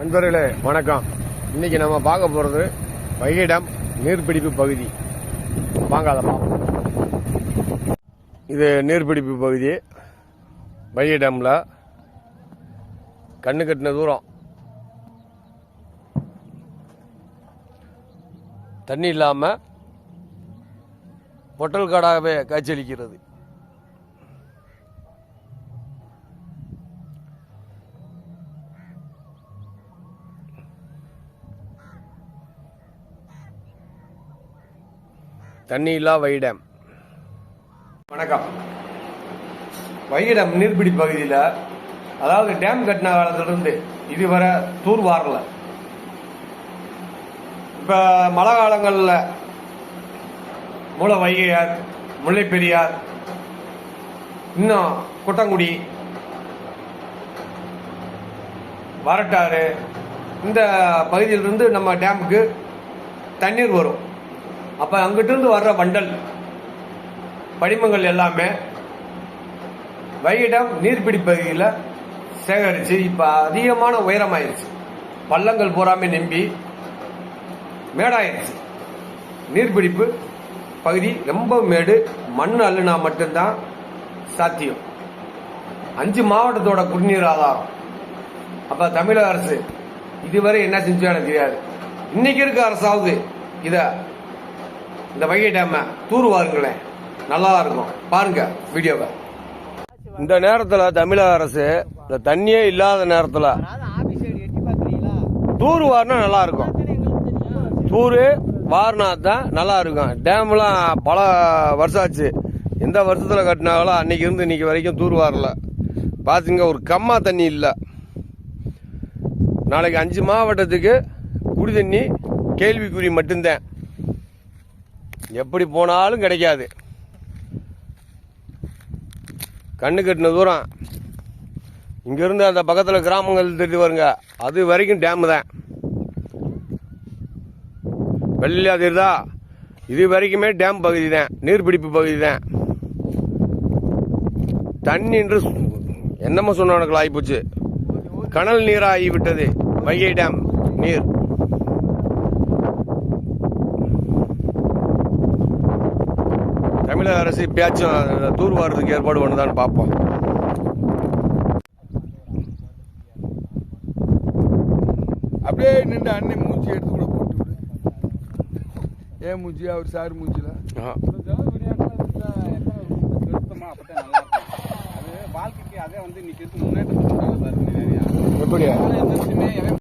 நண்பர்களே வணக்கம். இன்னைக்கு நம்ம பார்க்க போறது வைகை டேம் நீர்பிடிப்பு பகுதி. வாங்க அதை பார்ப்போம். இது நீர்பிடிப்பு பகுதி. வைகை டேம்ல கண்ணு கட்டின தூரம் தண்ணி இல்லாம பொட்டல் காடாகவே காட்சியளிக்கிறது. தண்ணி இல்லா வைகை டேம். வணக்கம். வைகை டேம் நீர்பிடி பகுதியில், அதாவது டேம் கட்டின காலத்திலிருந்து இதுவரை தூர் வாரல. இப்ப மழை காலங்களில் மூல வைகையார், முல்லை பெரியார், இன்னும் குட்டங்குடி, வரட்டாறு, இந்த பகுதியிலிருந்து நம்ம டேமுக்கு தண்ணீர் வரும். அப்ப அங்கிட்டிருந்து வர்ற வண்டல் படிமங்கள் எல்லாமே வைகை டேம் நீர்பிடி பகுதியில் சேகரிச்சு இப்ப அதிகமான உயரமாயிருச்சு. பள்ளங்கள் பூராமே நம்பி மேடாயிருச்சு. நீர்பிடிப்பு பகுதி ரொம்ப மேடு. மண் அள்ளுனா மட்டும்தான் சாத்தியம். 5 மாவட்டத்தோட குடிநீர் ஆதாரம். அப்ப தமிழக அரசு இதுவரை என்ன செஞ்சு எனக்கு தெரியாது. இன்னைக்கு இருக்க அரசாவது இந்த வைகை டேம தூர்வாருங்களேன், நல்லா இருக்கும். பாருங்க வீடியோவை. இந்த நேரத்தில் தமிழக அரசு இந்த தண்ணியே இல்லாத நேரத்தில் தூர் வாரினா நல்லா இருக்கும். தூரு வாரினா தான் நல்லா இருக்கும். டேம்லாம் பல வருஷம் ஆச்சு. எந்த வருஷத்தில் கட்டினாங்களோ அன்னைக்கு இருந்து இன்னைக்கு வரைக்கும் தூர் வாரல. பாத்துங்க, ஒரு கம்மா தண்ணி இல்லை. நாளைக்கு 5 மாவட்டத்துக்கு குடி தண்ணி கேள்விக்குறி மட்டும்தான். எப்படி போனாலும் கிடைக்காது. கண்ணு கட்டின தூரம் இங்கிருந்து அந்த பக்கத்தில் கிராமங்கள் தெரிஞ்சு வருங்க, அது வரைக்கும் டேம் தான். வெள்ளையா தெரியுதா? இது வரைக்குமே டேம் பகுதி தான், நீர்பிடிப்பு பகுதி தான். தண்ணி என்று என்னமோ சொன்னவனுக்கு ஆகிப்போச்சு. கனல் நீராகி விட்டது வைகை டேம் நீர். தமிழக அரசு இப்பயாச்சும் தூர் வாரத்துக்கு ஏற்பாடு பண்ணுதான்னு பார்ப்போம். அப்படியே நின்று அன்னை மூச்சு எடுத்து கூட போட்டு விடு. ஏன் மூச்சு? அவர் சார் மூச்சுல வாழ்க்கைக்கு அதே வந்து இன்னைக்கு முன்னேற்றம். எப்படியா